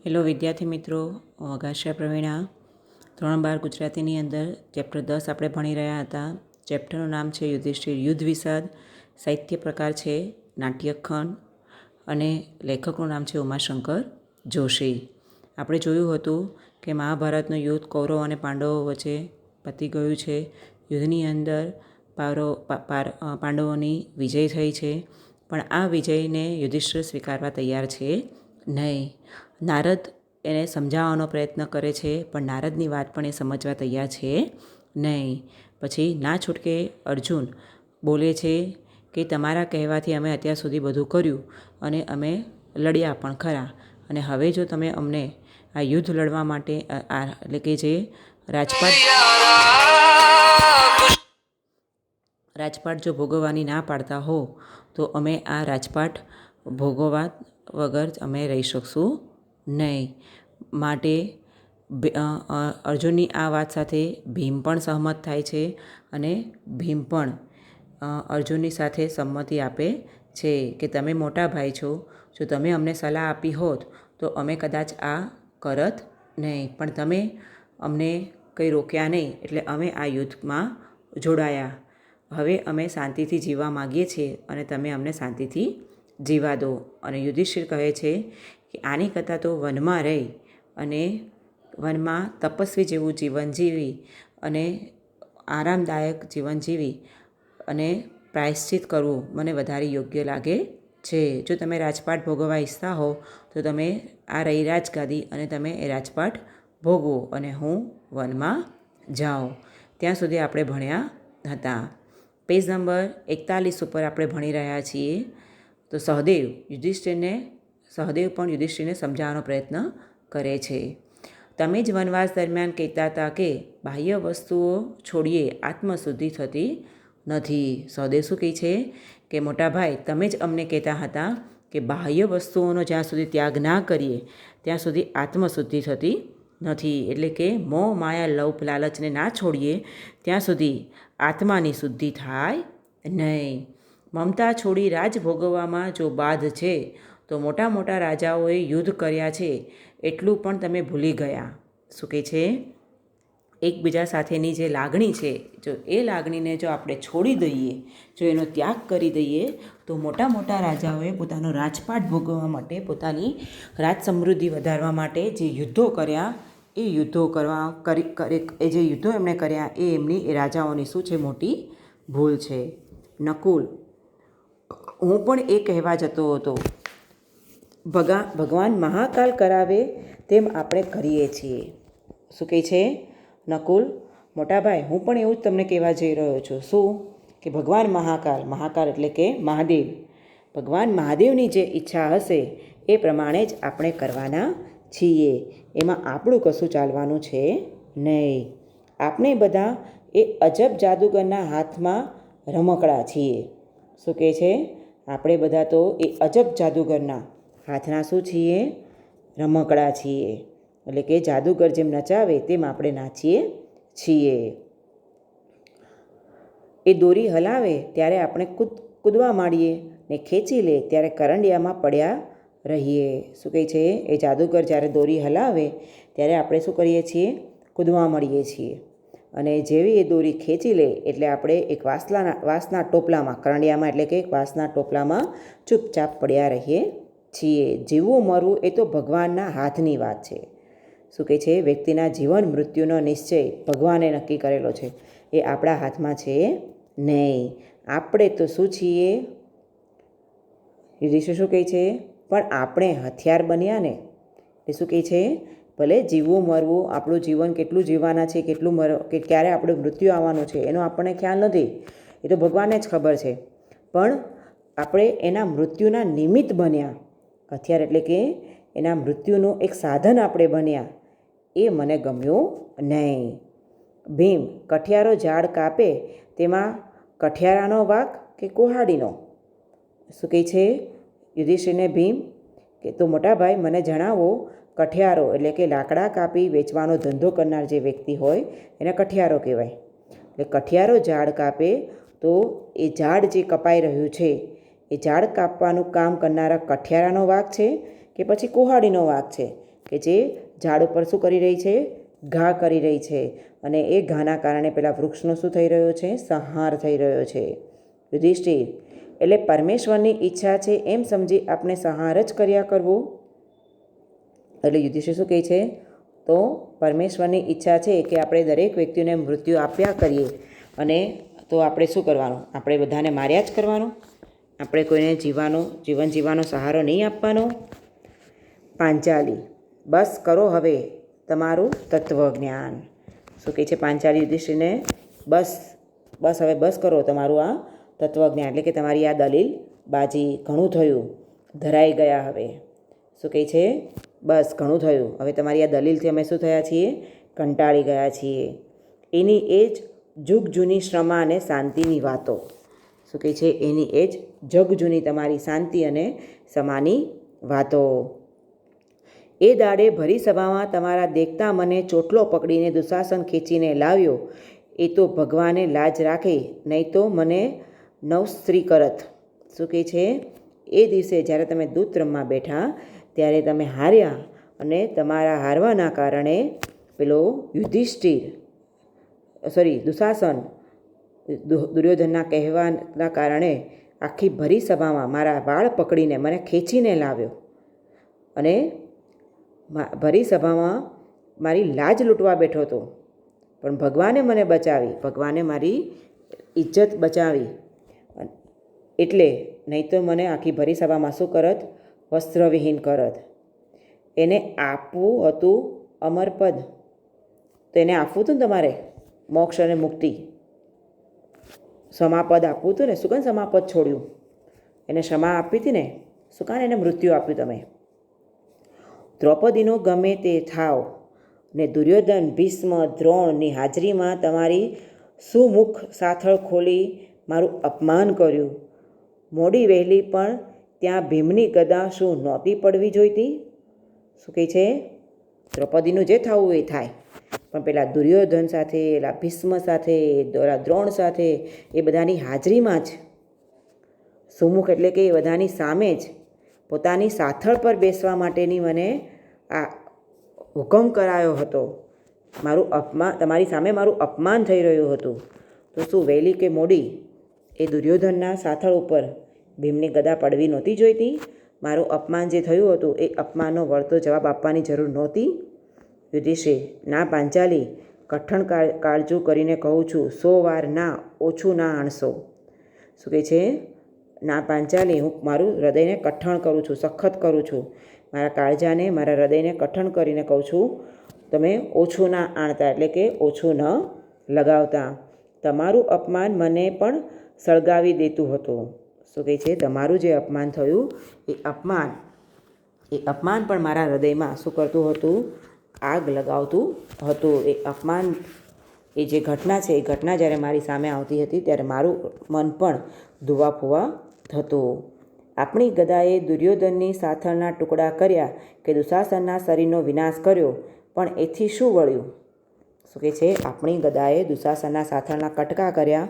Hello વિદ્યાર્થી મિત્રો, અગાશા પ્રવીણા. 3-12 ગુજરાતીની અંદર ચેપ્ટર 10 આપણે ભણી રહ્યા હતા. ચેપ્ટરનું નામ છે યુધિષ્ઠિર યુદ્ધ વિષાદ. સાહિત્ય પ્રકાર છે નાટ્યખંડ અને લેખકનું નામ છે ઉમાશંકર જોશી. આપણે જોયું હતું કે મહાભારતનું યુદ્ધ કૌરવ અને પાંડવો વચ્ચે પતી ગયું છે. યુદ્ધની અંદર પાંડવોની વિજય થઈ છે, પણ આ વિજયને યુધિષ્ઠિર સ્વીકારવા તૈયાર છે નહીં. નારદ એને સમજાવવાનો પ્રયત્ન કરે છે, પણ નારદની વાત પણ એ સમજવા તૈયાર છે નહીં. પછી ના છૂટકે અર્જુન બોલે છે કે તમારા કહેવાથી અમે અત્યાર સુધી બધું કર્યું અને અમે લડ્યા પણ ખરા, અને હવે જો તમે અમને આ યુદ્ધ લડવા માટે એટલે કે જે રાજપાટ જો ભોગવવાની ના પાડતા હો તો અમે આ રાજપાટ ભોગવવા વગર અમે રહી શકશું નહીં. માટે અર્જુનની આ વાત સાથે ભીમ પણ સહમત થાય છે, અને ભીમ પણ અર્જુનની સાથે સંમતિ આપે છે કે તમે મોટા ભાઈ છો, જો તમે અમને સલાહ આપી હોત તો અમે કદાચ આ કરત નહીં, પણ તમે અમને કંઈ રોક્યા નહીં એટલે અમે આ યુદ્ધમાં જોડાયા. હવે અમે શાંતિથી જીવવા માગીએ છીએ અને તમે અમને શાંતિથી જીવા દો. અને યુધિષ્ઠિર કહે છે કે આની કરતાં તો વનમાં રહી અને વનમાં તપસ્વી જેવું જીવન જીવી અને આરામદાયક જીવન જીવી અને પ્રાયશ્ચિત કરવું મને વધારે યોગ્ય લાગે છે. જો તમે રાજપાટ ભોગવવા ઈચ્છતા હો તો તમે આ રહી રાજગાદી અને તમે એ રાજપાટ ભોગવો અને હું વનમાં જાઉં. ત્યાં સુધી આપણે ભણ્યા હતા. પેજ નંબર 41 ઉપર આપણે ભણી રહ્યા છીએ. તો સહદેવ પણ યુધિષ્ઠિરને સમજાવવાનો પ્રયત્ન કરે છે. તમે જ વનવાસ દરમિયાન કહેતા હતા કે બાહ્ય વસ્તુઓ છોડીએ આત્મશુદ્ધિ થતી નથી. સહદેવ શું કહે છે કે મોટા ભાઈ, તમે જ અમને કહેતા હતા કે બાહ્ય વસ્તુઓનો જ્યાં સુધી ત્યાગ ના કરીએ ત્યાં સુધી આત્મશુદ્ધિ થતી નથી. એટલે કે મોહ માયા લોભ લાલચને ના છોડીએ ત્યાં સુધી આત્માની શુદ્ધિ થાય નહીં. મમતા છોડી રાજ ભોગવવામાં જો બાધ છે તો મોટા મોટા રાજાઓએ યુદ્ધ કર્યા છે એટલું પણ તમે ભૂલી ગયા. શું કહે છે? એકબીજા સાથેની જે લાગણી છે, જો એ લાગણીને જો આપણે છોડી દઈએ, જો એનો ત્યાગ કરી દઈએ તો મોટા મોટા રાજાઓએ પોતાનો રાજપાટ ભોગવવા માટે, પોતાની રાજ સમૃદ્ધિ વધારવા માટે જે યુદ્ધો કર્યા એ જે યુદ્ધો એમણે કર્યા એ એમની એ રાજાઓની શું છે? મોટી ભૂલ છે. નકુલ, હું પણ એ કહેવા જતો હતો, ભગવાન મહાકાલ કરાવે તેમ આપણે કરીએ છીએ. શું કહે છે નકુલ? મોટાભાઈ, હું પણ એવું જ તમને કહેવા જઈ રહ્યો છું. શું? કે ભગવાન મહાકાલ એટલે કે મહાદેવ, ભગવાન મહાદેવની જે ઈચ્છા હશે એ પ્રમાણે જ આપણે કરવાના છીએ. એમાં આપણું કશું ચાલવાનું છે નહીં. આપણે બધા એ અજબ જાદુગરના હાથમાં રમકડા છીએ. શું કહે છે? આપણે બધા તો એ અજબ જાદુગરના હાથના શું છીએ? રમકડા છીએ. એટલે કે જાદુગર જેમ નચાવે તેમ આપણે નાચીએ છીએ. એ દોરી હલાવે ત્યારે આપણે કૂદવા માંડીએ ને ખેંચી લે ત્યારે કરંડિયામાં પડ્યા રહીએ. શું કહે છે? એ જાદુગર જ્યારે દોરી હલાવે ત્યારે આપણે શું કરીએ છીએ? કૂદવા મળીએ છીએ. અને જેવી એ દોરી ખેંચી લે એટલે આપણે એક વાંસના ટોપલામાં, કરંડિયામાં એટલે કે વાંસના ટોપલામાં ચૂપચાપ પડ્યા રહીએ છીએ. જીવવું મરવું એ તો ભગવાનના હાથની વાત છે. શું કહે છે? વ્યક્તિના જીવન મૃત્યુનો નિશ્ચય ભગવાને નક્કી કરેલો છે, એ આપણા હાથમાં છે નહીં. આપણે તો શું છીએ? યુધિષ્ઠિર શું કહે છે? પણ આપણે હથિયાર બન્યા ને. એ શું કહે છે? ભલે જીવવું મરવું, આપણું જીવન કેટલું જીવવાના છે, ક્યારે આપણું મૃત્યુ આવવાનું છે એનો આપણને ખ્યાલ નથી, એ તો ભગવાનને જ ખબર છે. પણ આપણે એના મૃત્યુના નિમિત્ત બન્યા. હથિયાર એટલે કે એના મૃત્યુનું એક સાધન આપણે બન્યા. એ મને ગમ્યું નહીં. ભીમ, કઠિયારો ઝાડ કાપે તેમાં કઠિયારાનો વાંક કે કુહાડીનો? શું કહે છે યુધિષ્ઠિરને ભીમ? કે તો મોટા ભાઈ મને જણાવો, કઠિયારો એટલે કે લાકડા કાપી વેચવાનો ધંધો કરનાર જે વ્યક્તિ હોય એને કઠિયારો કહેવાય. એટલે કઠિયારો ઝાડ કાપે તો એ ઝાડ જે કપાઈ રહ્યું છે એ ઝાડ કાપવાનું કામ કરનારા કઠિયારાનો વાંક છે કે પછી કુહાડીનો વાંક છે? કે કે જે ઝાડ ઉપર શું કરી રહી છે? ઘા કરી રહી છે. અને એ ઘાના કારણે પેલા વૃક્ષનો શું થઈ રહ્યો છે? સંહાર થઈ રહ્યો છે. યુધિષ્ઠિર, એટલે પરમેશ્વરની ઈચ્છા છે એમ સમજી આપણે સંહાર જ કર્યા કરવો. એટલે યુધિષ્ઠિર શું કહે છે? તો પરમેશ્વરની ઈચ્છા છે કે આપણે દરેક વ્યક્તિને મૃત્યુ આપ્યા કરીએ, અને તો આપણે શું કરવાનું? આપણે બધાને માર્યા જ કરવાનું. આપણે કોઈને જીવન જીવવાનો સહારો નહીં આપવાનો. પાંચાલી, બસ કરો હવે તમારું તત્વજ્ઞાન. શું કહે છે પાંચાલી યુધિષ્ઠિરને? બસ હવે બસ કરો તમારું આ તત્વજ્ઞાન, એટલે કે તમારી આ દલીલ બાજી, ઘણું થયું, ધરાઈ ગયા. હવે શું કહે છે? બસ ઘણું થયું, હવે તમારી આ દલીલથી અમે શું થયા છીએ? કંટાળી ગયા છીએ. એની એ જ જુગ જૂની શ્રમા અને શાંતિની વાતો. શું કહે છે? એની એ જ જગ જૂની તમારી શાંતિ અને સમાની વાતો. એ દાડે ભરી સભામાં તમારા દેખતા મને ચોટલો પકડીને દુશાસન ખેંચીને લાવ્યો, એ તો ભગવાને લાજ રાખે, નહીં તો મને નવસ્ત્રી કરત. શું કહે છે? એ દિવસે જ્યારે તમે દૂત રમવા બેઠા ત્યારે તમે હાર્યા, અને તમારા હારવાના કારણે પેલો દુશાસન દુર્યોધનના કહેવાના કારણે આખી ભરી સભામાં મારા વાળ પકડીને મને ખેંચીને લાવ્યો, અને ભરી સભામાં મારી લાજ લૂંટવા બેઠો હતો. પણ ભગવાને મને બચાવી, ભગવાને મારી ઇજ્જત બચાવી. એટલે નહીં તો મને આખી ભરી સભામાં શું કરત? વસ્ત્રવિહીન કરત. એને આપવું હતું અમરપદ, તો એને આપવું હતું ને તમારે મોક્ષ અને મુક્તિ. સમાપદ આપવું હતું ને, શું કામ સમાપદ છોડ્યું? એને ક્ષમા આપી હતી ને, શું કામ એને મૃત્યુ આપ્યું તમે? દ્રૌપદીનો ગમે તે થાવ, ને દુર્યોધન, ભીષ્મ, દ્રોણની હાજરીમાં તમારી સુમુખ સાથળ ખોલી મારું અપમાન કર્યું. મોડી વહેલી પણ ત્યાં ભીમની ગદા શું નહોતી પડવી જોઈતી? શું કહે છે? દ્રૌપદીનું જે થવું એ થાય, પણ પેલા દુર્યોધન સાથે, પેલા ભીષ્મ સાથે, પેલા દ્રોણ સાથે, એ બધાની હાજરીમાં જ સુમુખ એટલે કે એ બધાની સામે જ પોતાની સાથળ પર બેસવા માટેની મને આ હુકમ કરાયો હતો. મારું અપમાન, તમારી સામે મારું અપમાન થઈ રહ્યું હતું. તો શું વહેલી કે મોડી એ દુર્યોધનના સાથળ ઉપર ભીમની ગદા પડવી નહોતી જોઈતી? મારું અપમાન જે થયું હતું એ અપમાનનો વળતો જવાબ આપવાની જરૂર નહોતી? યુધિષ્ઠિર, ના પાંચાલી, કઠણ કાળજું કરીને કહું છું, 100 વાર ના, ઓછું ના આણશો. શું કહે છે? ના પાંચાલી, હું મારું હૃદયને કઠણ કરું છું, સખત કરું છું. મારા કાળજાને, મારા હૃદયને કઠણ કરીને કહું છું, તમે ઓછું ના આણતા, એટલે કે ઓછું ન લગાવતા. તમારું અપમાન મને પણ સળગાવી દેતું હતું. શું કહે છે? તમારું જે અપમાન થયું એ અપમાન પણ મારા હૃદયમાં શું કરતું હતું? આગ લગાવતું હતું. એ અપમાન, એ જે ઘટના છે, એ ઘટના જ્યારે મારી સામે આવતી હતી ત્યારે મારું મન પણ ધુવા ફુવા થતું. આપણી ગદાએ દુર્યોધનની સાથળના ટુકડા કર્યા કે દુશાસનના શરીરનો વિનાશ કર્યો, પણ એથી શું વળ્યું? શું કહે છે? આપણી ગદાએ દુશાસનના સાથળના કટકા કર્યા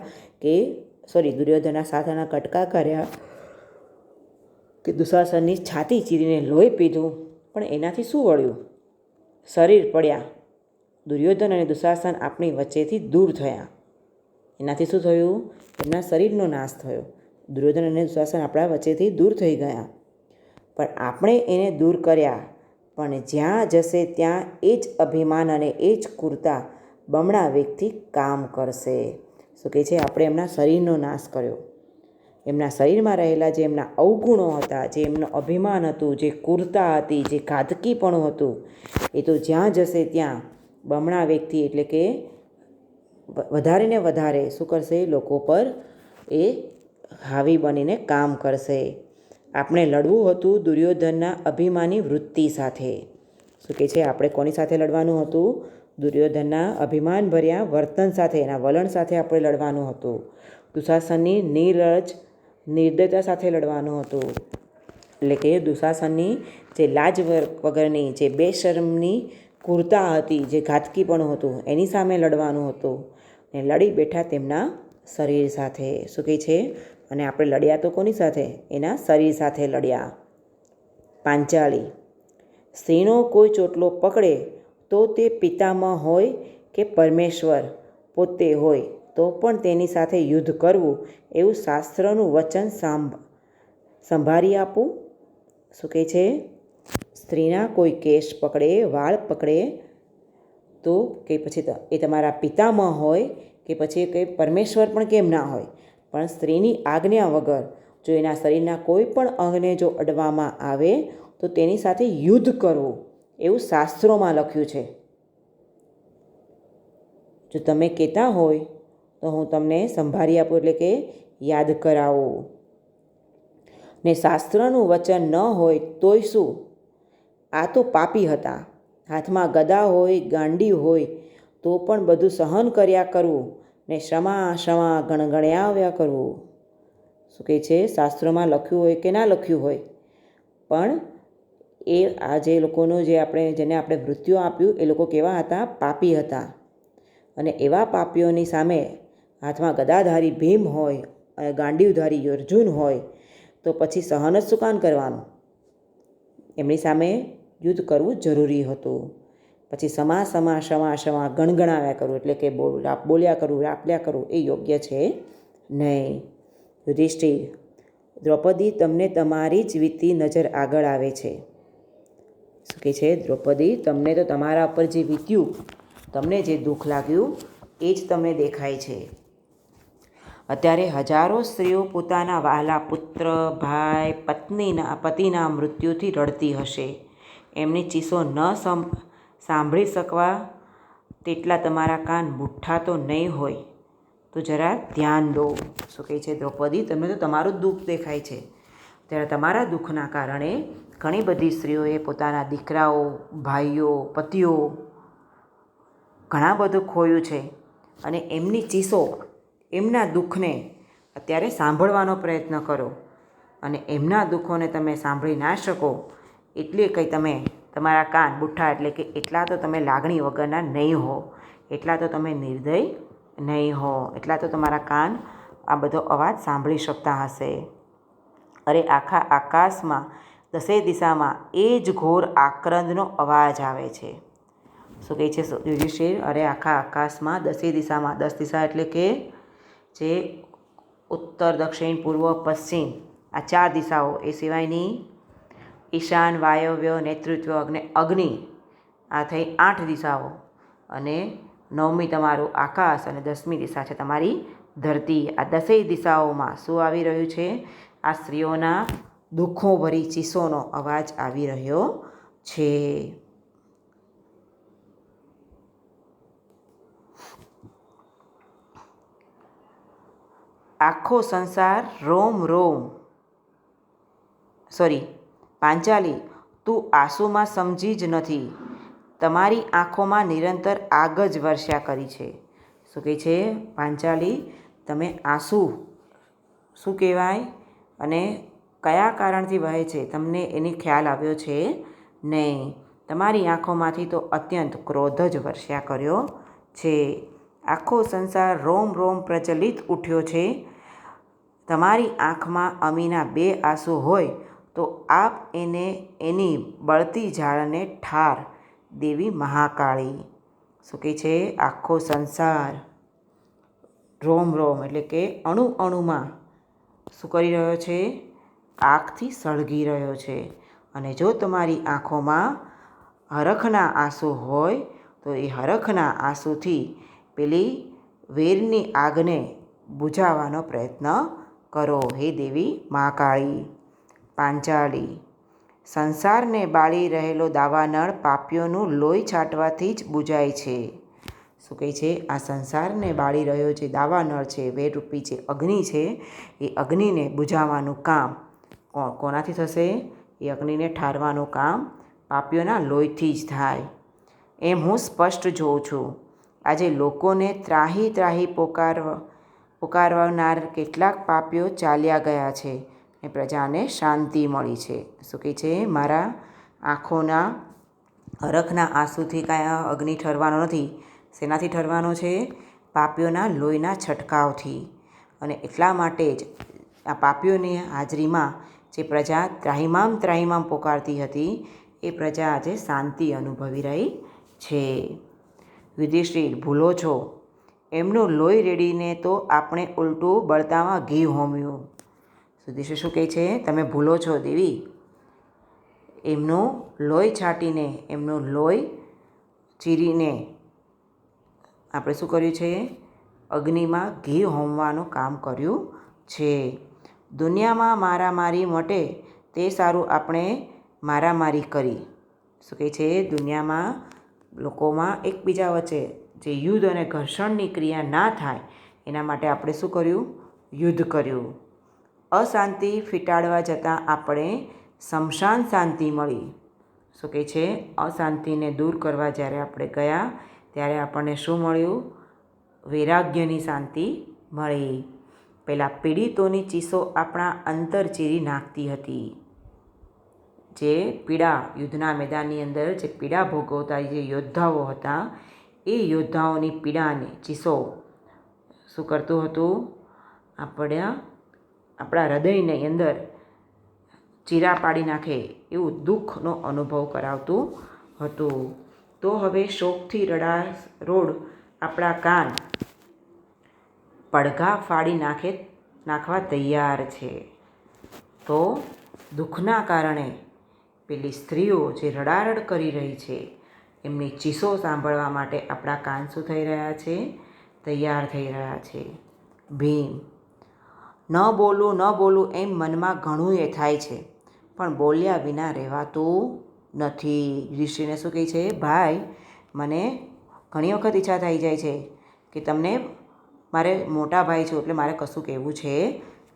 દુર્યોધનના સાથળના કટકા કર્યા કે દુશાસનની છાતી ચીરીને લોહી પીધું, પણ એનાથી શું વળ્યું? શરીર પડ્યા. દુર્યોધન અને દુશાસન આપણી વચ્ચેથી દૂર થયા. એનાથી શું થયું? એમના શરીરનો નાશ થયો. દુર્યોધન અને દુશાસન આપણા વચ્ચેથી દૂર થઈ ગયા, પણ આપણે એને દૂર કર્યા. પણ જ્યાં જશે ત્યાં એ જ અભિમાન અને એ જ ક્રૂરતા બમણા વેગથી કામ કરશે. શું કહે છે? આપણે એમના શરીરનો નાશ કર્યો. એમના શરીરમાં રહેલા જે એમના અવગુણો હતા, જે એમનું અભિમાન હતું, જે ક્રૂરતા હતી, જે ઘાતકીપણું હતું, એ તો જ્યાં જશે ત્યાં બમણા વેગથી, એટલે કે વધારે ને વધારે શું કરશે? લોકો પર એ હાવી બનીને કામ કરશે. આપણે લડવું હતું દુર્યોધનના અભિમાની વૃત્તિ સાથે. શું કહે છે? આપણે કોની સાથે લડવાનું હતું? દુર્યોધનના અભિમાન ભર્યા વર્તન સાથે, એના વલણ સાથે આપણે લડવાનું હતું. દુશાસનની નિર્દયતા સાથે લડવાનું હતું. એટલે કે દુશાસનની જે લાજ વગરની, જે બેશરમની ક્રૂરતા હતી, જે ઘાતકીપણું હતું, એની સામે લડવાનું હતું. ને લડી બેઠા તેમના શરીર સાથે. શું કહે છે? અને આપણે લડ્યા તો કોની સાથે? એના શરીર સાથે લડ્યા. પાંચાળી, સ્ત્રીનો કોઈ ચોટલો પકડે તો તે પિતામહ હોય કે પરમેશ્વર પોતે હોય તો પણ તેની સાથે યુદ્ધ કરવું એવું શાસ્ત્રનું વચન સંભાળી આપું. શું કહે છે? સ્ત્રીના કોઈ કેશ પકડે, વાળ પકડે તો કે પછી એ તમારા પિતામહ હોય કે પછી કંઈ પરમેશ્વર પણ કેમ ના હોય, પણ સ્ત્રીની આજ્ઞા વગર જો એના શરીરના કોઈ પણ અંગને જો અડવામાં આવે તો તેની સાથે યુદ્ધ કરવું એવું શાસ્ત્રોમાં લખ્યું છે. જો તમે કહેતા હોય તો હું તમને સંભાળી આપું, એટલે કે યાદ કરાવું. ને શાસ્ત્રનું વચન ન હોય તોય શું? આ તો પાપી હતા. હાથમાં ગદા હોય, ગાંડી હોય તો પણ બધું સહન કર્યા કરવું ને ક્ષમા ક્ષમા ગણગણ્યાવ્યા કરવું. શું કહે છે? શાસ્ત્રોમાં લખ્યું હોય કે ના લખ્યું હોય, પણ એ આ જે લોકોનું જેને આપણે મૃત્યુ આપ્યું એ લોકો કેવા હતા? પાપી હતા. અને એવા પાપીઓની સામે હાથમાં ગદાધારી ભીમ હોય, ગાંડીવધારી અર્જુન હોય તો પછી સહન જ શું કામ કરવાનું? એમની સામે યુદ્ધ કરવું જરૂરી હતું. પછી સમા સમા ક્ષમા ક્ષમા ગણગણાવ્યા કરવું, એટલે કે બોલ્યા કરવું, રાપલ્યા કરવું એ યોગ્ય છે નહીં. યુધિષ્ઠિર, દ્રૌપદી તમને તમારી જ વીતી નજર આગળ આવે છે. શું કહે છે? દ્રૌપદી, તમને તો તમારા ઉપર જે વીત્યું, તમને જે દુઃખ લાગ્યું એ જ તમને દેખાય છે. અત્યારે હજારો સ્ત્રીઓ પોતાના વહાલા પુત્ર, ભાઈ, પતિના મૃત્યુથી રડતી હશે. એમની ચીસો ન સાંભળી શકવા તેટલા તમારા કાન બુઠ્ઠા તો નહીં હોય, તો જરા ધ્યાન દો. શું કહે છે? દ્રૌપદી, તમને તો તમારું જ દુઃખ દેખાય છે. ત્યારે તમારા દુઃખના કારણે ઘણી બધી સ્ત્રીઓએ પોતાના દીકરાઓ, ભાઈઓ, પતિઓ ઘણા બધું ખોયું છે, અને એમની ચીસો, એમના દુઃખને અત્યારે સાંભળવાનો પ્રયત્ન કરો. અને એમના દુઃખોને તમે સાંભળી ના શકો એટલે કંઈ તમે તમારા કાન બુઠ્ઠા, એટલે કે એટલા તો તમે લાગણી વગરના નહીં હો, એટલા તો તમે નિર્દય નહીં હો, એટલા તો તમારા કાન આ બધો અવાજ સાંભળી શકતા હશે. અરે આખા આકાશમાં 10 દિશામાં એ જ ઘોર આક્રંદનો અવાજ આવે છે. શું કહે છે યુધિષ્ઠિર? અરે આખા આકાશમાં 10 દિશામાં, 10 દિશા એટલે કે જે ઉત્તર, દક્ષિણ, પૂર્વ, પશ્ચિમ આ 4 દિશાઓ, એ સિવાયની ઈશાન, વાયવ્ય, નેતૃત્વ, અગ્નિ આ થઈ 8 દિશાઓ, અને 9મી તમારું આકાશ, અને 10મી દિશા છે તમારી ધરતી. આ 10 દિશાઓમાં શું આવી રહ્યું છે? આ સ્ત્રીઓના દુઃખો ભરી ચીસોનો અવાજ આવી રહ્યો છે. આખો સંસાર પાંચાલી, તું આંસુમાં સમજી જ નથી. તમારી આંખોમાં નિરંતર આગ જ વર્ષ્યા કરી છે. શું કહે છે? પાંચાલી, તમે આંસુ શું કહેવાય અને કયા કારણથી વહે છે તમને એની ખ્યાલ આવ્યો છે નહીં. તમારી આંખોમાંથી તો અત્યંત ક્રોધ જ વર્ષ્યા કર્યો છે. આખો સંસાર રોમ રોમ પ્રચલિત ઉઠ્યો છે. તમારી આંખમાં અમીના 2 આંસુ હોય તો આપ એની બળતી ઝાળને ઠાર દેવી મહાકાળી. શું કહે છે? આખો સંસાર રોમ રોમ એટલે કે અણુ અણુમાં શું કરી રહ્યો છે? આગથી સળગી રહ્યો છે. અને જો તમારી આંખોમાં હરખના આંસુ હોય તો એ હરખના આંસુથી પેલી વેરની આગને બુઝાવવાનો પ્રયત્ન કરો, હે દેવી મહાકાળી. પાંચાળી, સંસારને બાળી રહેલો દાવાનળ પાપીઓનું લોહી છાંટવાથી જ બુઝાય છે. શું કહે છે? આ સંસારને બાળી રહ્યો જે દાવાનળ છે, વેરરૂપી જે અગ્નિ છે, એ અગ્નિને બુઝાવવાનું કામ કોનાથી થશે? એ અગ્નિને ઠારવાનું કામ પાપીઓના લોહીથી જ થાય. એમ હું સ્પષ્ટ જોઉં છું. આજે લોકોને ત્રાહી ત્રાહી પોકારનાર કેટલાક પાપીઓ ચાલ્યા ગયા છે અને પ્રજાને શાંતિ મળી છે. શું કહે છે? મારા આંખોના હરખના આંસુથી કાંઈ અગ્નિ ઠરવાનો નથી. શેનાથી ઠરવાનો છે? પાપીઓના લોહીના છંટકાવથી. અને એટલા માટે જ આ પાપીઓની હાજરીમાં જે પ્રજા ત્રાહિમામ ત્રાહિમામ પોકારતી હતી એ પ્રજા આજે શાંતિ અનુભવી રહી છે. યુધિષ્ઠિર, ભૂલો છો. એમનું લોહી રેડીને તો આપણે ઉલટું બળતામાં ઘી હોમ્યું. યુધિષ્ઠિર શું કહે છે? તમે ભૂલો છો દેવી. એમનું લોહી છાંટીને, એમનું લોહી ચીરીને આપણે શું કર્યું છે? અગ્નિમાં ઘી હોમવાનું કામ કર્યું છે. દુનિયામાં મારામારી મટે તે સારું આપણે મારામારી કરી. શું કહે છે? દુનિયામાં લોકોમાં એકબીજા વચ્ચે જે યુદ્ધ અને ઘર્ષણની ક્રિયા ના થાય એના માટે આપણે શું કર્યું? યુદ્ધ કર્યું. અશાંતિ ફીટાડવા જતાં આપણે શમશાન શાંતિ મળી. શું કહે છે? અશાંતિને દૂર કરવા જ્યારે આપણે ગયા ત્યારે આપણને શું મળ્યું? વૈરાગ્યની શાંતિ મળી. પહેલાં પીડિતોની ચીસો આપણા અંતર ચીરી નાખતી હતી. જે પીડા યુદ્ધના મેદાનની અંદર જે પીડા ભોગવતા જે યોદ્ધાઓ હતા એ યોદ્ધાઓની પીડાને ચીસો શું કરતું હતું? આપણા હૃદયની અંદર ચીરા પાડી નાખે એવું દુઃખનો અનુભવ કરાવતું હતું. તો હવે શોકથી રોડ આપણા કાન પડઘા ફાડી નાખવા તૈયાર છે. તો દુઃખના કારણે પેલી સ્ત્રીઓ જે રડારડ કરી રહી છે એમની ચીસો સાંભળવા માટે આપણા કાન શું થઈ રહ્યા છે? તૈયાર થઈ રહ્યા છે. ભીમ, ન બોલું એમ મનમાં ઘણું એ થાય છે, પણ બોલ્યા વિના રહેવાતું નથી. યુધિષ્ઠિરને શું કહે છે? ભાઈ, મને ઘણી વખત ઈચ્છા થઈ જાય છે કે તમને મારે મોટા ભાઈ છું એટલે મારે કશું કહેવું છે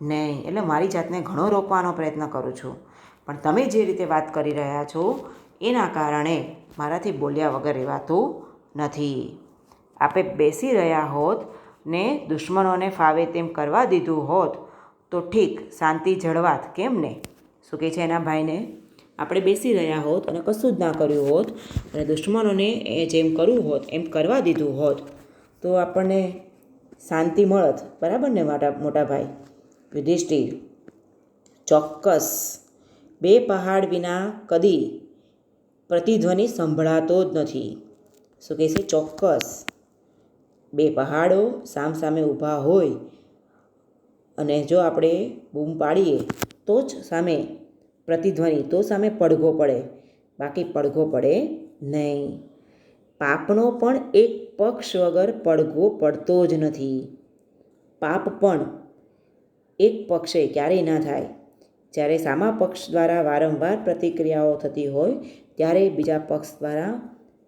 નહીં, એટલે મારી જાતને ઘણો રોકવાનો પ્રયત્ન કરું છું, પણ તમે જે રીતે વાત કરી રહ્યા છો એના કારણે મારાથી બોલ્યા વગર રહેવાતું નથી. આપે બેસી રહ્યા હોત ને દુશ્મનોને ફાવે તેમ કરવા દીધું હોત તો ઠીક, શાંતિ જળવાત. કેમ ને? શું કહે છે એના ભાઈને? આપણે બેસી રહ્યા હોત અને કશું જ ના કર્યું હોત અને દુશ્મનોને જેમ કરવું હોત એમ કરવા દીધું હોત તો આપણને શાંતિ મળત. બરાબર ને મોટા ભાઈ? યુધિષ્ઠિર, ચોક્કસ. બે પહાડ વિના કદી પ્રતિધ્વનિ સંભળાતો જ નથી. શું કહે છે? ચોક્કસ. બે પહાડો સામસામે ઊભા હોય અને જો આપણે બૂમ પાડીએ તો જ સામે પ્રતિધ્વનિ, તો સામે પડઘો પડે, બાકી પડઘો પડે નહીં. પાપનો પણ એક પક્ષ વગર પડઘો પડતો જ નથી. પાપ પણ એક પક્ષે ક્યારેય ના થાય. જ્યારે સામા પક્ષ દ્વારા વારંવાર પ્રતિક્રિયાઓ થતી હોય ત્યારે બીજા પક્ષ દ્વારા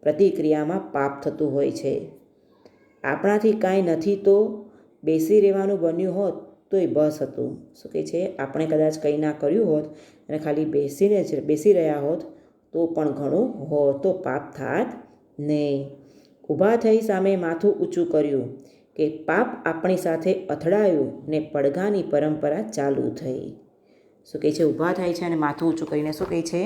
પ્રતિક્રિયામાં પાપ થતું હોય છે. આપણાથી કાંઈ નથી તો બેસી રહેવાનું બન્યું હોત તોય બસ હતું. શું કહે છે? આપણે કદાચ કંઈ ના કર્યું હોત અને ખાલી બેસી રહ્યા હોત તો પણ ઘણું હોત, તો પાપ થાત નહીં. ઊભા થઈ સામે માથું ઊંચું કર્યું કે પાપ આપણી સાથે અથડાયું ને પડઘાની પરંપરા ચાલુ થઈ. શું કહે છે? ઊભા થાય છે અને માથું ઊંચું કરીને શું કહે છે?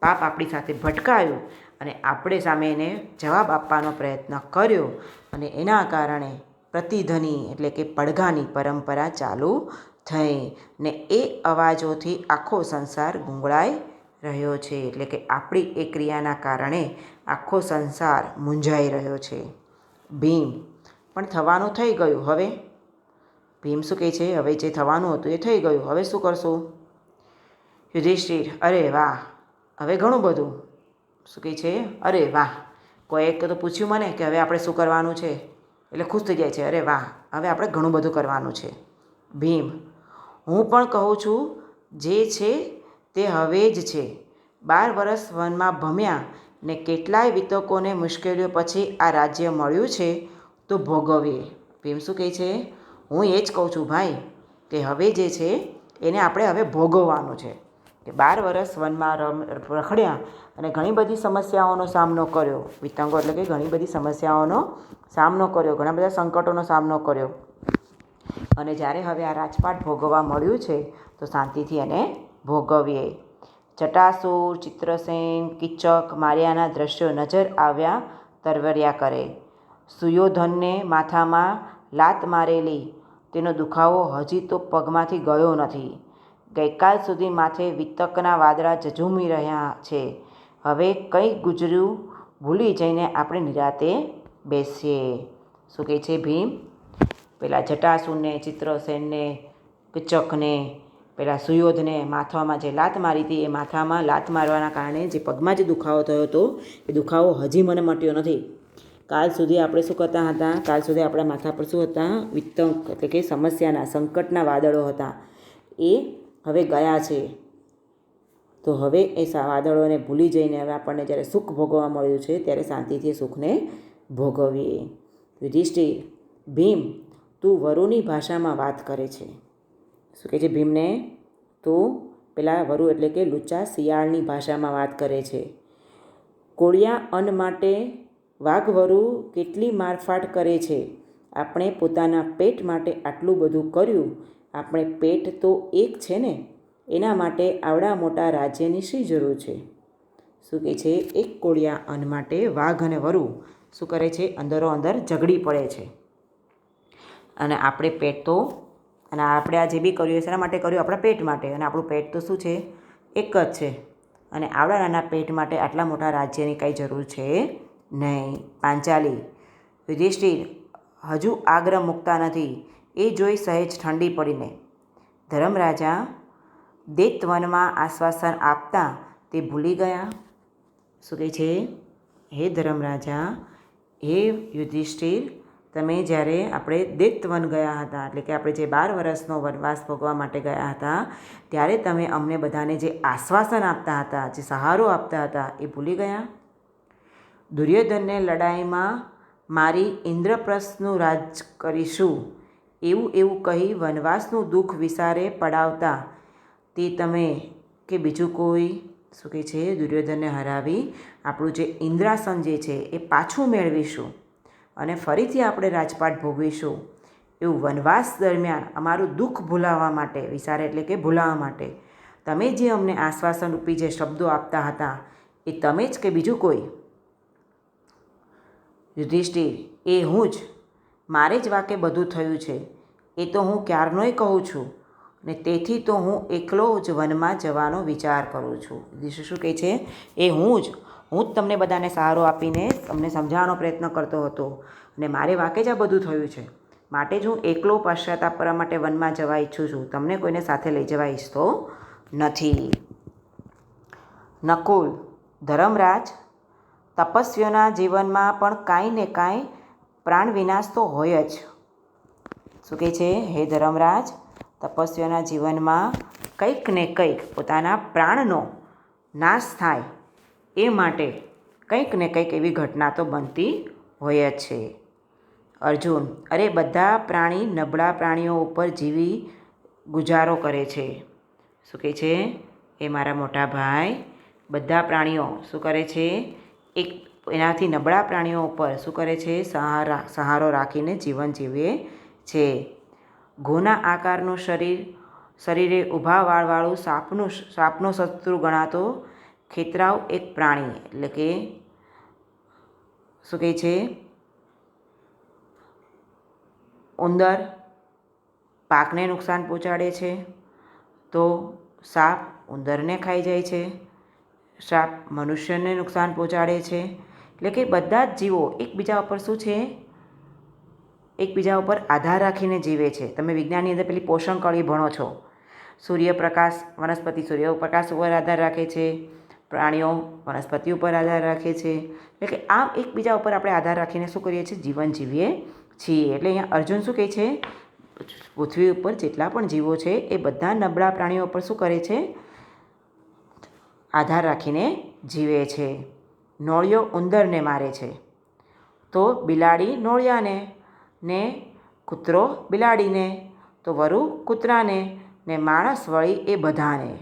પાપ આપણી સાથે ભટકાયું અને આપણે સામે એને જવાબ આપવાનો પ્રયત્ન કર્યો અને એના કારણે પ્રતિધ્વનિ એટલે કે પડઘાની પરંપરા ચાલુ થઈ ને એ અવાજોથી આખો સંસાર ગુંગળાઈ રહ્યો છે. એટલે કે આપણી એ ક્રિયાના કારણે આખો સંસાર મૂંઝાઈ રહ્યો છે. ભીમ, પણ થવાનું થઈ ગયું. હવે ભીમ શું કહે છે? હવે જે થવાનું હતું એ થઈ ગયું, હવે શું કરશું? યુધિષ્ઠિર, અરે વાહ, હવે ઘણું બધું. શું કહે છે? અરે વાહ. કોઈ એક તો પૂછ્યું મને કે હવે આપણે શું કરવાનું છે એટલે ખુશ થઈ જાય છે. અરે વાહ, હવે આપણે ઘણું બધું કરવાનું છે. ભીમ, હું પણ કહું છું જે છે તે હવે જ છે. 12 વર્ષ વનમાં ભમ્યા ને કેટલાય વિતકોને મુશ્કેલીઓ પછી આ રાજ્ય મળ્યું છે તો ભોગવીએ. ભીમ શું કહે છે? હું એ જ કહું છું ભાઈ કે હવે જે છે એને આપણે હવે ભોગવવાનું છે. કે 12 વર્ષ વનમાં રખડ્યા અને ઘણી બધી સમસ્યાઓનો સામનો કર્યો. વિતંગો એટલે કે ઘણી બધી સમસ્યાઓનો સામનો કર્યો, ઘણા બધા સંકટોનો સામનો કર્યો અને જ્યારે હવે આ રાજપાટ ભોગવવા મળ્યું છે તો શાંતિથી એને ભોગવીએ. જટાસુર, ચિત્રસેન, કીચક માર્યાના દ્રશ્યો નજર આવ્યા તરવર્યા કરે. સુયોધનને માથામાં લાત મારેલી, તેનો દુખાવો હજી તો પગમાંથી ગયો નથી. ગઈકાલ સુધી માથે વિતકના વાદળા ઝઝૂમી રહ્યા છે હવે કંઈ ગુજર્યું ભૂલી જઈને આપણે નિરાતે બેસીએ. શું કહે છે ભીમ? પેલા જટાસુરને, ચિત્રસેનને, કિચકને, પેલા સુયોધને માથામાં જે લાત મારી હતી, એ માથામાં લાત મારવાના કારણે જે પગમાં જે દુખાવો થયો હતો એ દુખાવો હજી મને મટ્યો નથી. કાલ સુધી આપણે શું કરતા હતા? કાલ સુધી આપણા માથા પર શું હતા? વિતંક એટલે કે સમસ્યાના, સંકટના વાદળો હતા. એ હવે ગયા છે. તો હવે એ વાદળોને ભૂલી જઈને હવે આપણને જ્યારે સુખ ભોગવવા મળ્યું છે ત્યારે શાંતિથી સુખને ભોગવીએ. યુધિષ્ઠિર, ભીમ તું વરુની ભાષામાં વાત કરે છે. શું કહે છે ભીમને? તું પેલા વરુ એટલે કે લુચ્ચા શિયાળની ભાષામાં વાત કરે છે. કોળિયા અન્ન માટે વાઘવરુ કેટલી મારફાટ કરે છે. આપણે પોતાના પેટ માટે આટલું બધું કર્યું. આપણે પેટ તો એક છે ને, એના માટે આવડા મોટા રાજ્યની શી જરૂર છે? શું કહે છે? એક કોળિયા અન્ન માટે વાઘ અને વરુ શું કરે છે? અંદરો અંદર ઝઘડી પડે છે. અને આપણે પેટ તો, અને આપણે આ જે બી કર્યું શેના માટે કર્યું? આપણા પેટ માટે. અને આપણું પેટ તો શું છે? એક જ છે. અને આવડા નાના પેટ માટે આટલા મોટા રાજ્યની કંઈ જરૂર છે નહીં. પાંચાલી, યુધિષ્ઠિર હજુ આગ્રહ મૂકતા નથી એ જોઈ સહેજ ઠંડી પડીને ધર્મરાજા દૈત્યવનમાં આશ્વાસન આપતા તે ભૂલી ગયા. શું કહે છે? હે ધર્મરાજા, હે યુધિષ્ઠિર, તમે જ્યારે આપણે દૈત્યવન ગયા હતા, એટલે કે આપણે જે 12 વર્ષનો વનવાસ ભોગવા માટે ગયા હતા, ત્યારે તમે અમને બધાને જે આશ્વાસન આપતા હતા, જે સહારો આપતા હતા, એ ભૂલી ગયા. દુર્યોધનને લડાઈમાં મારી ઇન્દ્રપ્રસ્થનું રાજ કરીશું એવું કહી વનવાસનું દુઃખ વિસારે પડાવતા તે તમે કે બીજું કોઈ? શું કહે છે? દુર્યોધનને હરાવી આપણું જે ઇન્દ્રાસન જે છે એ પાછું મેળવીશું અને ફરીથી આપણે રાજપાટ ભોગવીશું એવું વનવાસ દરમિયાન અમારું દુઃખ ભૂલાવવા માટે, વિસારે એટલે કે ભૂલાવવા માટે તમે જે અમને આશ્વાસન રૂપી જે શબ્દો આપતા હતા એ તમે જ કે બીજું કોઈ? યુધિષ્ઠિર, એ હું જ. મારે જ વાકે બધું થયું છે એ તો હું ક્યારનોય કહું છું, ને તેથી તો હું એકલો જ વનમાં જવાનો વિચાર કરું છું. યુધિષ્ઠિર શું કહે છે? એ હું જ તમને બધાને સહારો આપીને તમને સમજાવવાનો પ્રયત્ન કરતો હતો અને મારે વાકે જ આ બધું થયું છે, માટે જ હું એકલો પશ્ચાતાપ કરવા માટે વનમાં જવા ઈચ્છું છું. તમને કોઈને સાથે લઈ જવા ઈચ્છતો નથી. નકુલ, ધર્મરાજ, તપસ્વીઓના જીવનમાં પણ કાંઈ ને કાંઈ પ્રાણ વિનાશ તો હોય જ. શું કહે છે? હે ધર્મરાજ, તપસ્વીઓના જીવનમાં કંઈક ને કંઈક પોતાના પ્રાણનો નાશ થાય એ માટે કંઈક ને કંઈક એવી ઘટના તો બનતી હોય જ છે. અર્જુન, અરે બધા પ્રાણી નબળા પ્રાણીઓ ઉપર જીવી ગુજારો કરે છે. શું કહે છે? એ મારા મોટા ભાઈ, બધા પ્રાણીઓ શું કરે છે? એક એનાથી નબળા પ્રાણીઓ ઉપર શું કરે છે? સહારો રાખીને જીવન જીવે છે. ઘોના આકારનું શરીરે ઊભા વાળવાળું સાપનો શત્રુ ગણાતો ખેતરાવ એક પ્રાણી, એટલે કે શું કહે છે? ઉંદર પાકને નુકસાન પહોંચાડે છે તો સાપ ઉંદરને ખાઈ જાય છે, સાપ મનુષ્યને નુકસાન પહોંચાડે છે. એટલે કે બધા જ જીવો એકબીજા ઉપર શું છે? એકબીજા ઉપર આધાર રાખીને જીવે છે. તમે વિજ્ઞાનની અંદર પેલી પોષણ કળી ભણો છો. સૂર્યપ્રકાશ, વનસ્પતિ સૂર્યપ્રકાશ ઉપર આધાર રાખે છે, પ્રાણીઓ વનસ્પતિ ઉપર આધાર રાખે છે. એટલે કે આમ એકબીજા ઉપર આપણે આધાર રાખીને શું કરીએ છીએ? જીવન જીવીએ છીએ. એટલે અહીંયા અર્જુન શું કહે છે? પૃથ્વી ઉપર જેટલા પણ જીવો છે એ બધા નબળા પ્રાણીઓ ઉપર શું કરે છે? આધાર રાખીને જીવે છે. નોળિયો ઉંદરને મારે છે તો બિલાડી નોળિયાને, ને કૂતરો બિલાડીને, તો વરુ કૂતરાને, ને માણસ વળી એ બધાને.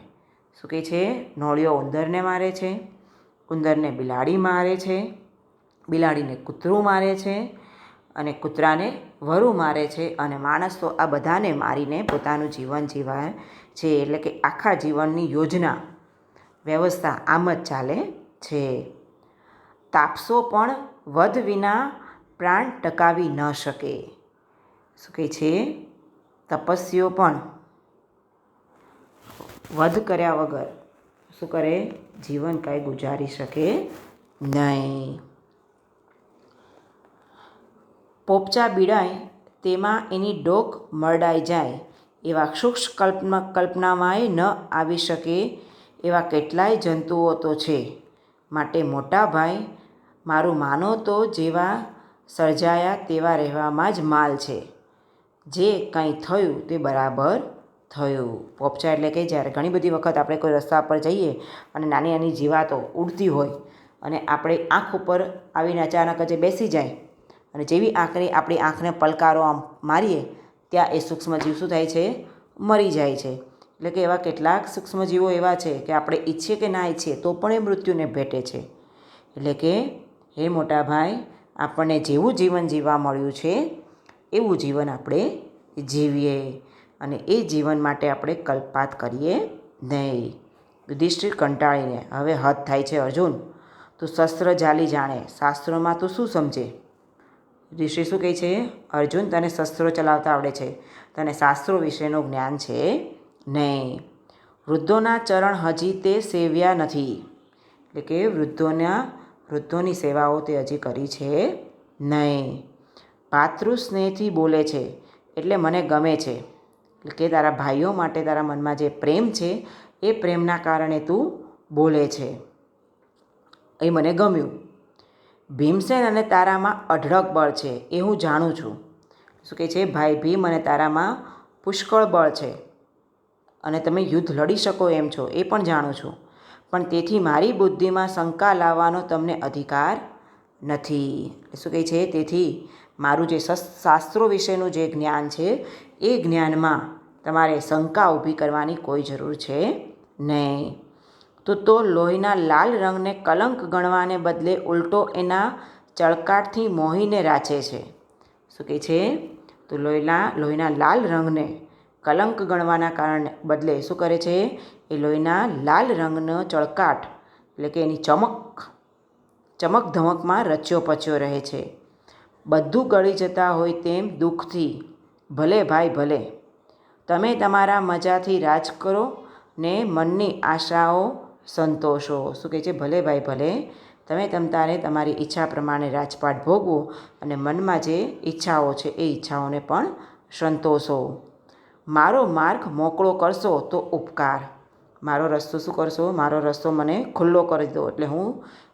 શું કહે છે? નોળિયો ઉંદરને મારે છે, ઉંદરને બિલાડી મારે છે, બિલાડીને કૂતરું મારે છે, અને કૂતરાને વરુ મારે છે, અને માણસ તો આ બધાને મારીને પોતાનું જીવન જીવાય છે. એટલે કે આખા જીવનની યોજના વ્યવસ્થા આમ જ ચાલે છે. તાપસો પણ વધ વિના પ્રાણ ટકાવી ન શકે. શું કહે છે? તપસ્વીઓ પણ વધ કર્યા વગર શું કરે? જીવન કાંઈ ગુજારી શકે નહીં. પોપચા બીડાય તેમાં એની ડોક મરડાઈ જાય, એવા સૂક્ષ્મ કલ્પનામાંય ન આવી શકે એવા કેટલાય જંતુઓ તો છે. માટે મોટા ભાઈ મારું માનો તો જેવા સર્જાયા તેવા રહેવામાં જ માલ છે. જે કંઈ થયું તે બરાબર થયું. પોપચા એટલે કે જ્યારે ઘણી બધી વખત આપણે કોઈ રસ્તા પર જઈએ અને નાની નાની જીવાતો ઉડતી હોય અને આપણે આંખ ઉપર આવીને અચાનક જ બેસી જાય અને જેવી આપણી આંખને પલકારો આમ મારીએ ત્યાં એ સૂક્ષ્મજીવ શું થાય છે? મરી જાય છે. એટલે કે એવા કેટલાક સૂક્ષ્મજીવો એવા છે કે આપણે ઈચ્છીએ કે ના ઈચ્છીએ તો પણ એ મૃત્યુને ભેટે છે. એટલે કે હે મોટા ભાઈ, આપણને જેવું જીવન જીવવા મળ્યું છે એવું જીવન આપણે જીવીએ અને એ જીવન માટે આપણે કલ્પાત કરીએ નહીં. યુધિષ્ઠિર કંટાળીને હવે હદ થાય છે અર્જુન, તું શસ્ત્ર ઝાલી જાણે, શાસ્ત્રોમાં તું શું સમજે? યુધિષ્ઠિર શું કહે છે? અર્જુન, તને શસ્ત્રો ચલાવતા આવડે છે, તને શાસ્ત્રો વિશેનું જ્ઞાન છે નહીં. વૃદ્ધોના ચરણ હજી તે સેવ્યા નથી. એટલે કે વૃદ્ધોની સેવાઓ તે હજી કરી છે નહીં. ભાતૃ સ્નેહથી બોલે છે એટલે મને ગમે છે. એટલે કે તારા ભાઈઓ માટે તારા મનમાં જે પ્રેમ છે એ પ્રેમના કારણે તું બોલે છે, એ મને ગમ્યું. ભીમસેન અને તારામાં અઢળક બળ છે એ હું જાણું છું. શું કહે છે? ભાઈ ભીમ અને તારામાં પુષ્કળ બળ છે અને તમે યુદ્ધ લડી શકો એમ છો એ પણ જાણું છું. પણ તેથી મારી બુદ્ધિમાં શંકા લાવવાનો તમને અધિકાર નથી. શું કહે છે? તેથી મારું જે શાસ્ત્રો વિશેનું જે જ્ઞાન છે એ જ્ઞાનમાં તમારે શંકા ઊભી કરવાની કોઈ જરૂર છે નહીં. તો લોહીના લાલ રંગને કલંક ગણવાને બદલે ઉલટો એના ચળકાટથી મોહીને રાચે છે. શું કહે છે? તો લોહીના લાલ રંગને કલંક ગણવાના કારણે બદલે શું કરે છે? એ લોહીના લાલ રંગનો ચળકાટ એટલે કે એની ચમક ધમકમાં રચ્યો પચ્યો રહે છે. બધું ગળી જતા હોય તેમ દુઃખથી. ભલે ભાઈ ભલે, તમે તમારા મજાથી રાજ કરો ને મનની આશાઓ સંતોષો. શું કહે છે? ભલે ભાઈ ભલે, તમે તમતારે તમારી ઈચ્છા પ્રમાણે રાજપાટ ભોગવો અને મનમાં જે ઈચ્છાઓ છે એ ઈચ્છાઓને પણ સંતોષો. મારો માર્ગ મોકળો કરશો તો ઉપકાર. મારો રસ્તો શું કરશો? મારો રસ્તો મને ખુલ્લો કરી દો એટલે હું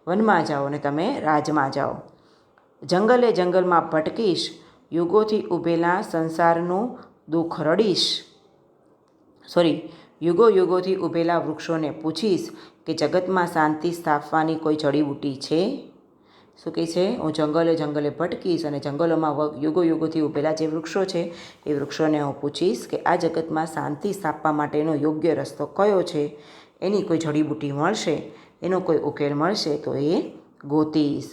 વનમાં જાઉં અને તમે રાજમાં જાઓ. જંગલમાં ભટકીશ, યુગોથી ઊભેલા સંસારનું દુઃખ રડીશ. યુગોથી ઊભેલા વૃક્ષોને પૂછીશ કે જગતમાં શાંતિ સ્થાપવાની કોઈ જડીબુટી છે? શું કહે છે? હું જંગલે ભટકીશ અને જંગલોમાં યુગોથી ઊભેલા જે વૃક્ષો છે એ વૃક્ષોને હું પૂછીશ કે આ જગતમાં શાંતિ સ્થાપવા માટેનો યોગ્ય રસ્તો કયો છે? એની કોઈ જડીબુટી મળશે, એનો કોઈ ઉકેલ મળશે તો એ ગોતીશ.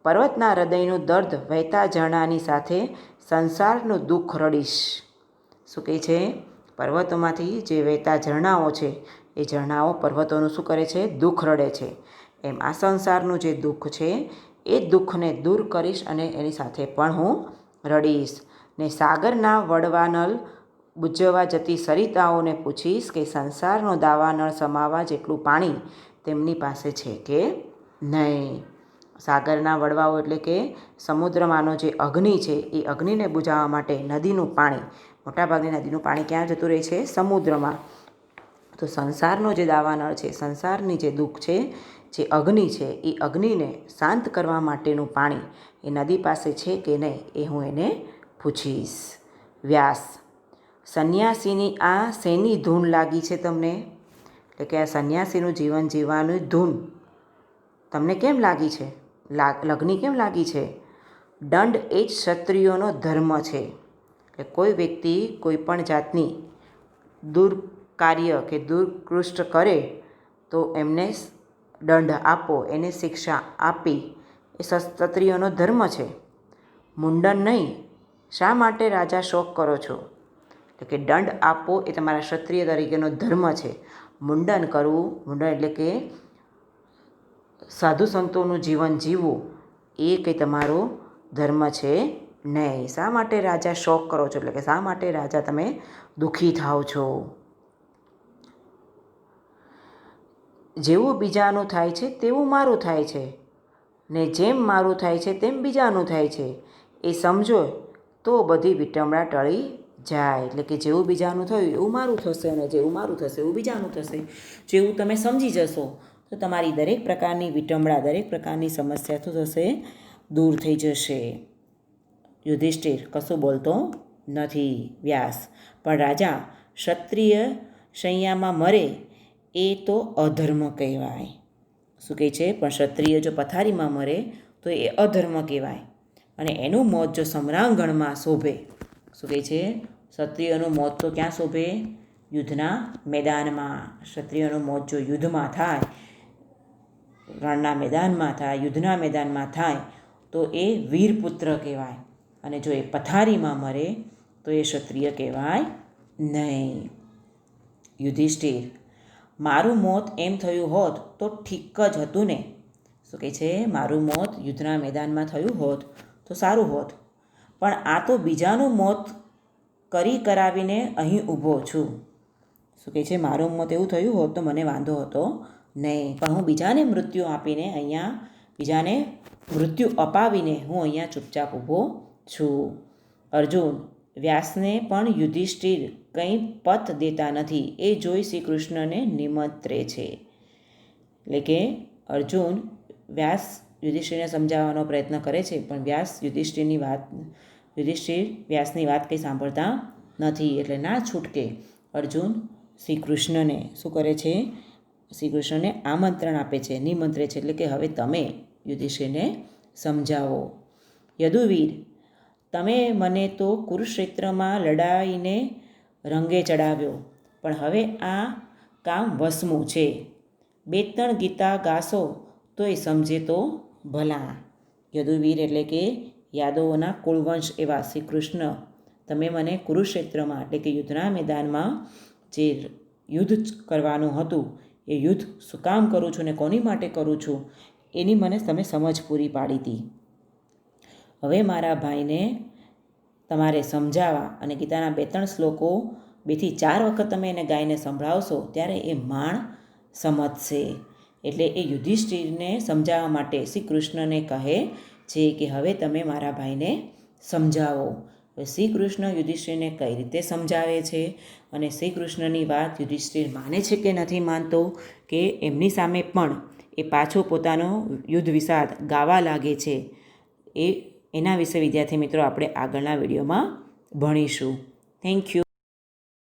પર્વતના હૃદયનું દર્દ વહેતા ઝરણાની સાથે સંસારનું દુઃખ રડીશ. શું કહે છે? પર્વતોમાંથી જે વહેતા ઝરણાઓ છે એ ઝરણાઓ પર્વતોનું શું કરે છે? દુઃખ રડે છે. એમ આ સંસારનું જે દુઃખ છે એ દુઃખને દૂર કરીશ અને એની સાથે પણ હું રડીશ. ને સાગરના વડવાનળ બુજવવા જતી સરિતાઓને પૂછીશ કે સંસારનો દાવાનળ સમાવવા જેટલું પાણી તેમની પાસે છે કે નહીં. સાગરના વડવાઓ એટલે કે સમુદ્રમાંનો જે અગ્નિ છે એ અગ્નિને બુઝાવવા માટે નદીનું પાણી, મોટાભાગની નદીનું પાણી ક્યાં જતું રહે છે? સમુદ્રમાં. તો સંસારનો જે દાવાનળ છે, સંસારની જે દુઃખ છે, જે અગ્નિ છે, એ અગ્નિને શાંત કરવા માટેનું પાણી એ નદી પાસે છે કે નહીં એ હું એને પૂછીશ. વ્યાસ: સંન્યાસીની આ શેની ધૂન લાગી છે તમને? એટલે કે આ સંન્યાસીનું જીવન જીવવાની ધૂન તમને કેમ લાગી છે? લગ્ની કેમ લાગી છે? દંડ એ જ ક્ષત્રિયોનો ધર્મ છે. એટલે કોઈ વ્યક્તિ કોઈ પણ જાતની દુર્કાર્ય કે દુર્કૃષ્ટ કરે તો એમને દંડ આપો, એને શિક્ષા આપી એ ક્ષત્રિયોનો ધર્મ છે. મુંડન નહીં. શા માટે રાજા શોક કરો છો? એટલે કે દંડ આપવો એ તમારા ક્ષત્રિય તરીકેનો ધર્મ છે. મુંડન કરવું, મુંડન એટલે કે સાધુ સંતોનું જીવન જીવવું એ કંઈ તમારો ધર્મ છે નહીં. શા માટે રાજા શોક કરો છો? એટલે કે શા માટે રાજા તમે દુઃખી થાઓ છો? જેવું બીજાનું થાય છે તેવું મારું થાય છે, ને જેમ મારું થાય છે તેમ બીજાનું થાય છે. એ સમજો તો બધી વિટંબણા ટળી જાય. એટલે કે જેવું બીજાનું થયું એવું મારું થશે, અને જેવું મારું થશે એવું બીજાનું થશે. જેવું તમે સમજી જશો તો તમારી દરેક પ્રકારની વિટંબણા, દરેક પ્રકારની સમસ્યા શું થશે? દૂર થઈ જશે. યુધિષ્ઠિર કશું બોલતો નથી. વ્યાસ: પણ રાજા, ક્ષત્રિય શૈયામાં મરે એ તો અધર્મ કહેવાય. શું કહે છે? પણ ક્ષત્રિય જો પથારીમાં મરે તો એ અધર્મ કહેવાય, અને એનું મોત જો સમરાંગણમાં શોભે. શું કહે છે? ક્ષત્રિયનું મોત તો ક્યાં શોભે? યુદ્ધના મેદાનમાં. ક્ષત્રિયનું મોત જો યુદ્ધમાં થાય, રણના મેદાનમાં થાય, યુદ્ધના મેદાનમાં થાય તો એ વીરપુત્ર કહેવાય, અને જો એ પથારીમાં મરે તો એ ક્ષત્રિય કહેવાય નહીં. યુધિષ્ઠિર: મારું મોત એમ થયું હોત તો ઠીક જ હતું ને. શું કહે છે? મારું મોત યુદ્ધના મેદાનમાં થયું હોત તો સારું હોત, પણ આ તો બીજાનું મોત કરાવીને અહીં ઊભો છું. શું કહે છે? મારું મોત એવું થયું હોત તો મને વાંધો હતો નહીં, પણ હું બીજાને મૃત્યુ આપીને અહીંયા, બીજાને મૃત્યુ અપાવીને હું અહીંયા ચૂપચાપ ઊભો છું. અર્જુન વ્યાસને પણ યુધિષ્ઠિર કંઈ પત દેતા નથી એ જોઈ શ્રી કૃષ્ણને નિમંત્રે છે. એટલે કે અર્જુન વ્યાસ યુધિષ્ઠિરને સમજાવવાનો પ્રયત્ન કરે છે, પણ યુધિષ્ઠિર વ્યાસની વાત કંઈ સાંભળતા નથી. એટલે ના છૂટકે અર્જુન શ્રી કૃષ્ણને શું કરે છે? શ્રી કૃષ્ણને આમંત્રણ આપે છે, નિમંત્રે છે. એટલે કે હવે તમે યુધિષ્ઠિરને સમજાવો. યદુવીર: તમે મને તો કુરુક્ષેત્રમાં લડાઈને રંગે ચડાવ્યો, પણ હવે આ કામ વસમું છે. 2-3 ગીતા ગાશો તો એ સમજે તો ભલા. યદુવીર એટલે કે યાદવોના કુળવંશ એવા શ્રી કૃષ્ણ, તમે મને કુરુક્ષેત્રમાં એટલે કે યુદ્ધના મેદાનમાં જે યુદ્ધ કરવાનું હતું એ યુદ્ધ શું કામ કરું છું ને કોની માટે કરું છું એની મને તમે સમજ પૂરી પાડી હતી. હવે મારા ભાઈને તમારે સમજાવવા અને ગીતાના 2-3 શ્લોકો 2 થી 4 વખત તમે એને ગાઈને સંભળાવશો ત્યારે એ માણ સમજશે. એટલે એ યુધિષ્ઠિરને સમજાવવા માટે શ્રી કૃષ્ણને કહે છે કે હવે તમે મારા ભાઈને સમજાવો. શ્રી કૃષ્ણ યુધિષ્ઠિરને કઈ રીતે સમજાવે છે, અને શ્રી કૃષ્ણની વાત યુધિષ્ઠિર માને છે કે નથી માનતો, કે એમની સામે પણ એ પાછો પોતાનો યુદ્ધ વિષાદ ગાવા લાગે છે, એના વિશે વિદ્યાર્થી મિત્રો આપણે આગળના વિડીયોમાં ભણીશું. Thank you.